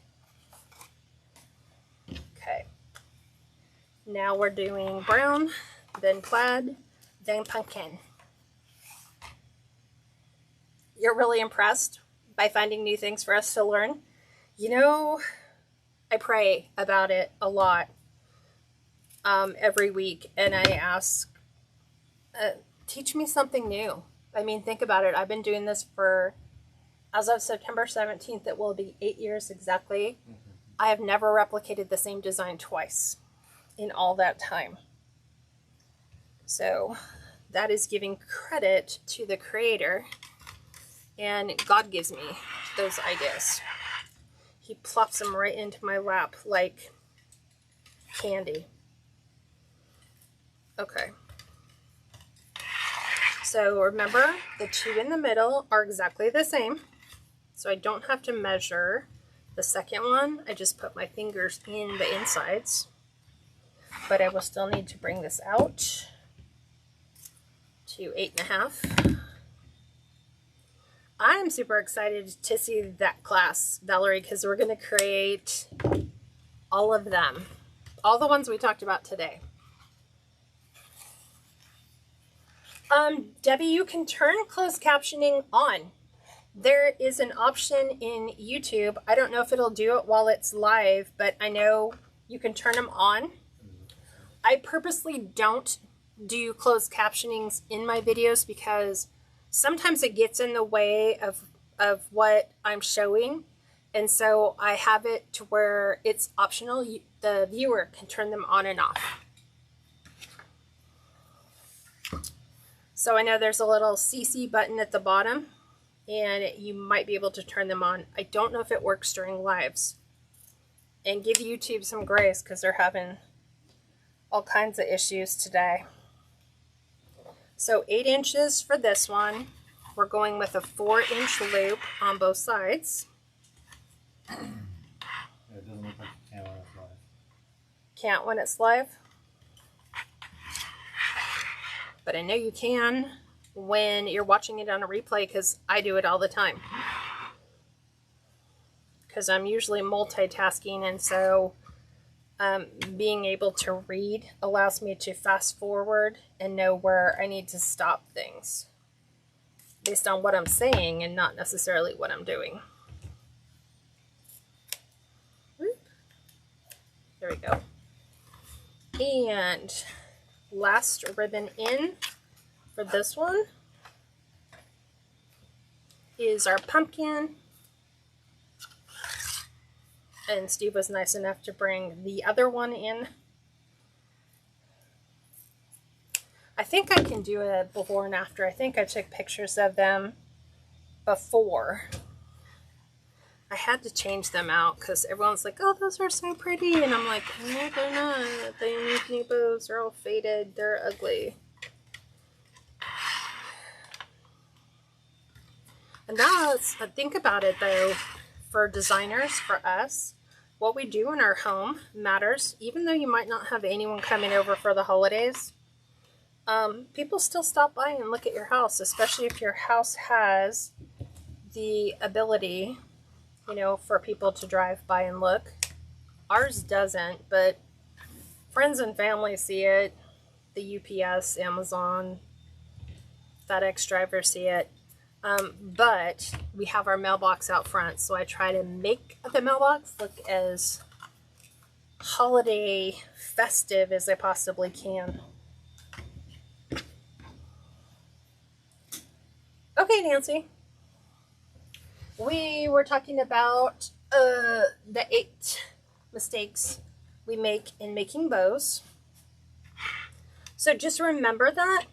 Okay. Now we're doing brown, then plaid, then pumpkin. You're really impressed by finding new things for us to learn. You know, I pray about it a lot every week, and I ask, teach me something new. I mean, think about it. I've been doing this for, as of September 17th, it will be 8 years exactly. I have never replicated the same design twice in all that time. So that is giving credit to the creator, and God gives me those ideas. He plops them right into my lap like candy. Okay. So remember, the two in the middle are exactly the same. So I don't have to measure the second one. I just put my fingers in the insides. But I will still need to bring this out to 8.5. I'm super excited to see that class, Valerie, because we're going to create all of them. All the ones we talked about today. Debbie, you can turn closed captioning on. There is an option in YouTube. I don't know if it'll do it while it's live, but I know you can turn them on. I purposely don't do closed captionings in my videos because sometimes it gets in the way of what I'm showing. And so I have it to where it's optional. The viewer can turn them on and off. So I know there's a little CC button at the bottom, and you might be able to turn them on. I don't know if it works during lives. And give YouTube some grace because they're having all kinds of issues today. So 8 inches for this one. We're going with a 4-inch loop on both sides. It doesn't look like you can when it's live. Can't when it's live? But I know you can when you're watching it on a replay because I do it all the time. Because I'm usually multitasking, and so being able to read allows me to fast forward and know where I need to stop things based on what I'm saying and not necessarily what I'm doing. There we go. And last ribbon in for this one is our pumpkin. And Steve was nice enough to bring the other one in. I think I can do a before and after. I think I took pictures of them before. I had to change them out because everyone's like, oh, those are so pretty. And I'm like, no, they're not. They need new bows. They're all faded. They're ugly. And that's, think about it though, for designers, for us, what we do in our home matters. Even though you might not have anyone coming over for the holidays, people still stop by and look at your house, especially if your house has the ability, you know, for people to drive by and look. Ours doesn't, but friends and family see it. The UPS, Amazon, FedEx drivers see it. But we have our mailbox out front, so I try to make the mailbox look as holiday festive as I possibly can. Okay, Nancy. We were talking about the 8 mistakes we make in making bows. So just remember that,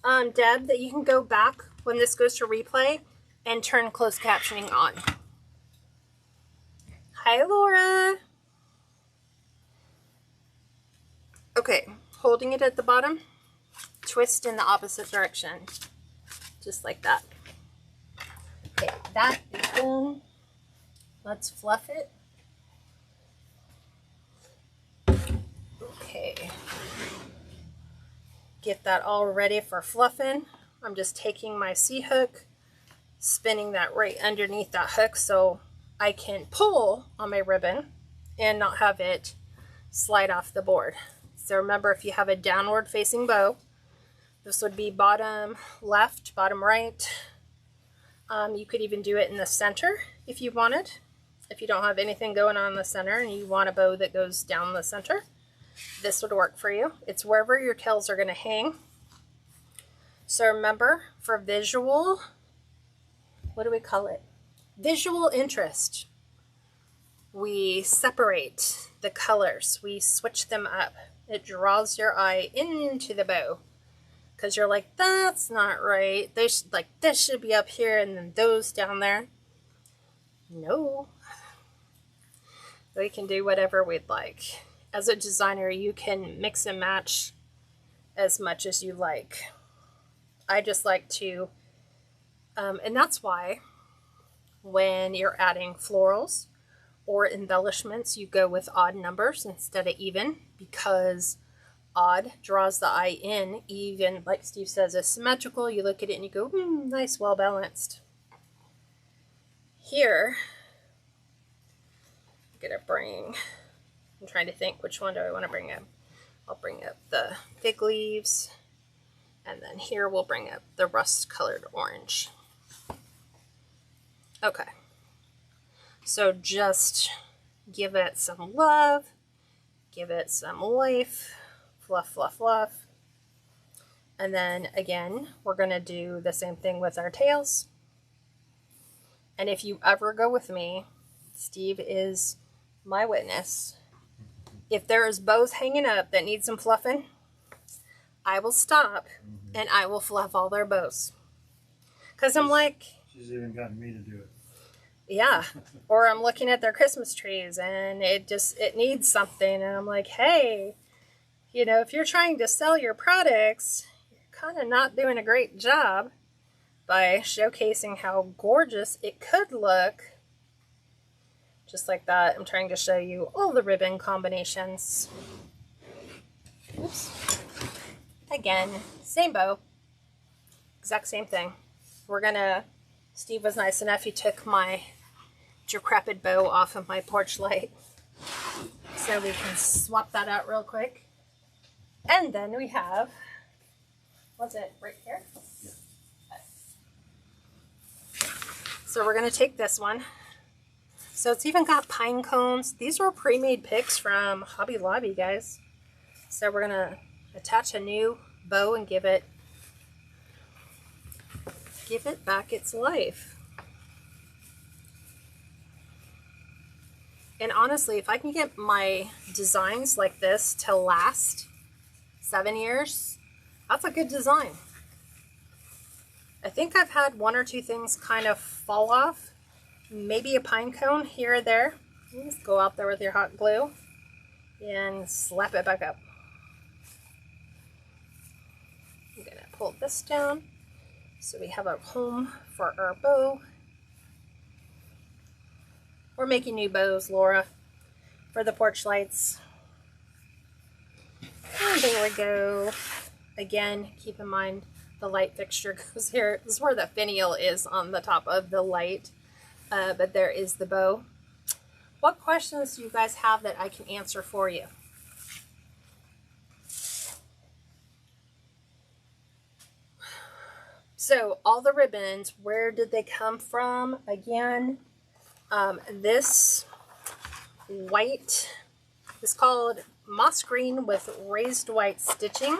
Deb, that you can go back when this goes to replay and turn closed captioning on. Hi, Laura. Okay, holding it at the bottom, twist in the opposite direction, just like that. Okay, that is done. Let's fluff it. Okay, get that all ready for fluffing. I'm just taking my C-hook, spinning that right underneath that hook so I can pull on my ribbon and not have it slide off the board. So remember, if you have a downward facing bow, this would be bottom left, bottom right. You could even do it in the center if you wanted. If you don't have anything going on in the center and you want a bow that goes down the center, this would work for you. It's wherever your tails are going to hang. So remember, for visual, what do we call it? Visual interest. We separate the colors. We switch them up. It draws your eye into the bow. Because you're like, that's not right. This should be up here and then those down there. No. We can do whatever we'd like. As a designer, you can mix and match as much as you like. I just like to, and that's why when you're adding florals or embellishments, you go with odd numbers instead of even, because odd draws the eye in. Even, like Steve says, is symmetrical. You look at it and you go, nice, well balanced. Here, I'm gonna bring, I'm trying to think, which one do I want to bring up? I'll bring up the fig leaves, and then here we'll bring up the rust colored orange. Okay, so just give it some love, give it some life, fluff, fluff, fluff. And then again, we're gonna do the same thing with our tails. And if you ever go with me, Steve is my witness. If there is bows hanging up that need some fluffing, I will stop and I will fluff all their bows. Because I'm like... She's even gotten me to do it. Yeah. Or I'm looking at their Christmas trees and it needs something. And I'm like, hey, you know, if you're trying to sell your products, you're kind of not doing a great job by showcasing how gorgeous it could look. Just like that, I'm trying to show you all the ribbon combinations. Oops. Again, same bow. Exact same thing. We're gonna, Steve was nice enough, he took my decrepit bow off of my porch light. So we can swap that out real quick. And then we have, what's it, right here? Yeah. So we're gonna take this one. So it's even got pine cones. These were pre-made picks from Hobby Lobby, guys. So we're gonna attach a new bow and give it back its life. And honestly, if I can get my designs like this to last 7 years, that's a good design. I think I've had one or two things kind of fall off. Maybe a pine cone here or there. You just go out there with your hot glue and slap it back up. I'm gonna pull this down so we have a home for our bow. We're making new bows, Laura, for the porch lights. And there we go. Again, keep in mind the light fixture goes here. This is where the finial is on the top of the light. But there is the bow. What questions do you guys have that I can answer for you? So all the ribbons, where did they come from? Again, this white is called moss green with raised white stitching,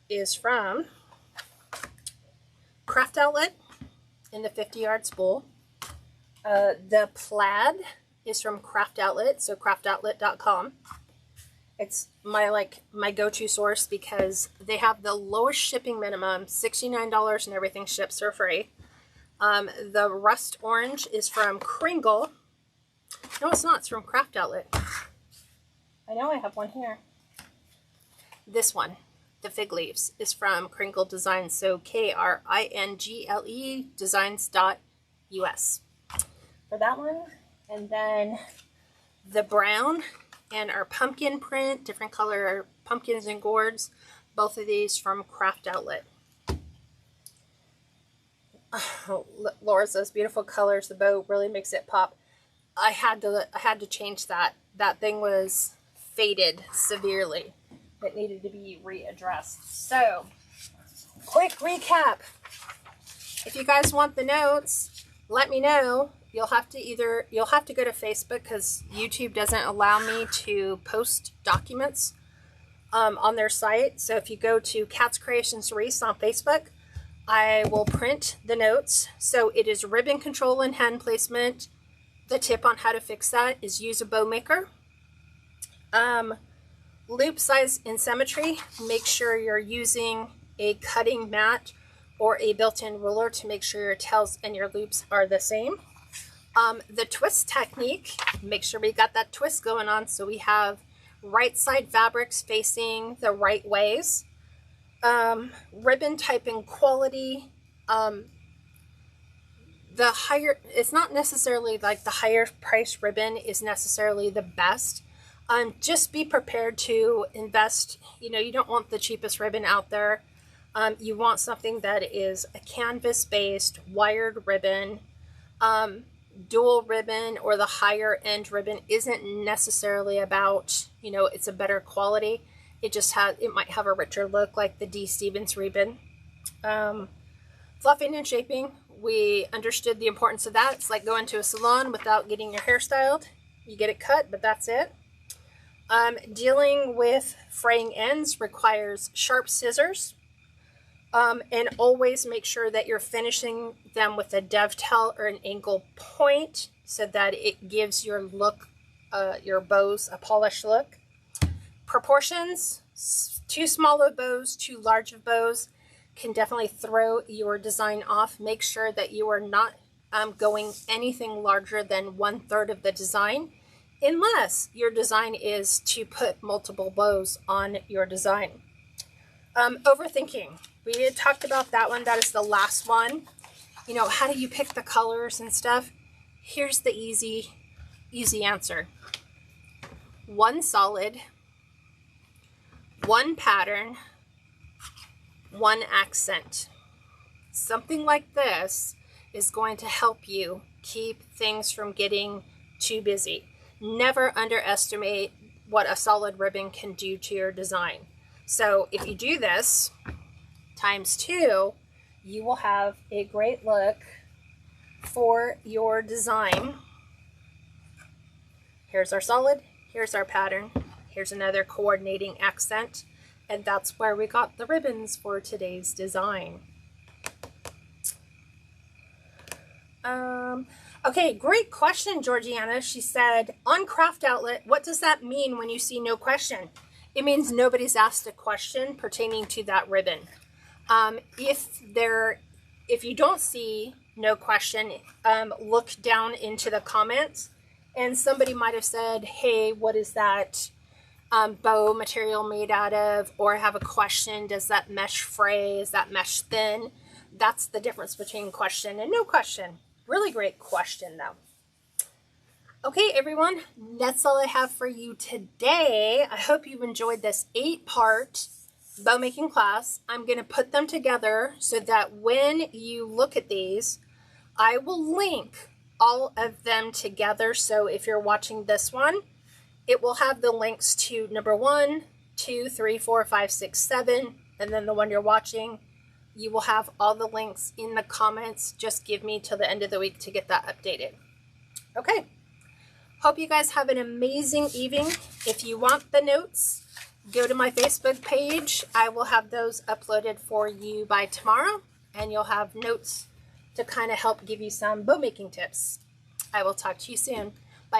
is from Craft Outlet in the 50-yard spool. The plaid is from Craft Outlet, so craftoutlet.com. It's my go-to source because they have the lowest shipping minimum, $69, and everything ships for free. The rust orange is from Kringle. No, it's not. It's from Craft Outlet. I know I have one here. This one, the fig leaves, is from Kringle Designs, so KRINGLE designs.us for that one. And then the brown and our pumpkin print, different color pumpkins and gourds, both of these from Craft Outlet. Oh, Laura says beautiful colors. The bow really makes it pop. I had to change that. That thing was faded severely. It needed to be readdressed. So, quick recap. If you guys want the notes, let me know. You'll have to go to Facebook because YouTube doesn't allow me to post documents on their site. So if you go to KatsCreationsNMore on Facebook, I will print the notes. So it is ribbon control and hand placement. The tip on how to fix that is use a bow maker. Loop size and symmetry. Make sure you're using a cutting mat or a built-in ruler to make sure your tails and your loops are the same. The twist technique. Make sure we got that twist going on so we have right side fabrics facing the right ways. Ribbon type and quality. The higher, it's not necessarily like the higher price ribbon is necessarily the best. Just be prepared to invest. You know, you don't want the cheapest ribbon out there. You want something that is a canvas based wired ribbon. Dual ribbon or the higher end ribbon isn't necessarily about, you know, it's a better quality. It might have a richer look like the D. Stevens ribbon. Fluffing and shaping, we understood the importance of that. It's like going to a salon without getting your hair styled. You get it cut, but that's it. Dealing with fraying ends requires sharp scissors. And always make sure that you're finishing them with a dovetail or an angle point so that it gives your look, your bows a polished look. Proportions, too small of bows, too large of bows can definitely throw your design off. Make sure that you are not going anything larger than 1/3 of the design, unless your design is to put multiple bows on your design. Overthinking. We had talked about that one. That is the last one. You know, how do you pick the colors and stuff? Here's the easy answer. One solid, one pattern, one accent. Something like this is going to help you keep things from getting too busy. Never underestimate what a solid ribbon can do to your design. So if you do this times 2, you will have a great look for your design. Here's our solid, here's our pattern, here's another coordinating accent, and that's where we got the ribbons for today's design. Okay, great question, Georgiana. She said, on Craft Outlet, what does that mean when you see no question? It means nobody's asked a question pertaining to that ribbon. If you don't see no question, look down into the comments, and somebody might have said, hey, what is that bow material made out of? Or have a question, does that mesh fray? Is that mesh thin? That's the difference between question and no question. Really great question, though. Okay, everyone, that's all I have for you today. I hope you've enjoyed this 8-part bow making class. I'm going to put them together so that when you look at these, I will link all of them together. So if you're watching this one, it will have the links to number 1, 2, 3, 4, 5, 6, 7, and then the one you're watching, you will have all the links in the comments. Just give me till the end of the week to get that updated. Okay. Hope you guys have an amazing evening. If you want the notes, go to my Facebook page. I will have those uploaded for you by tomorrow, and you'll have notes to kind of help give you some bow making tips. I will talk to you soon.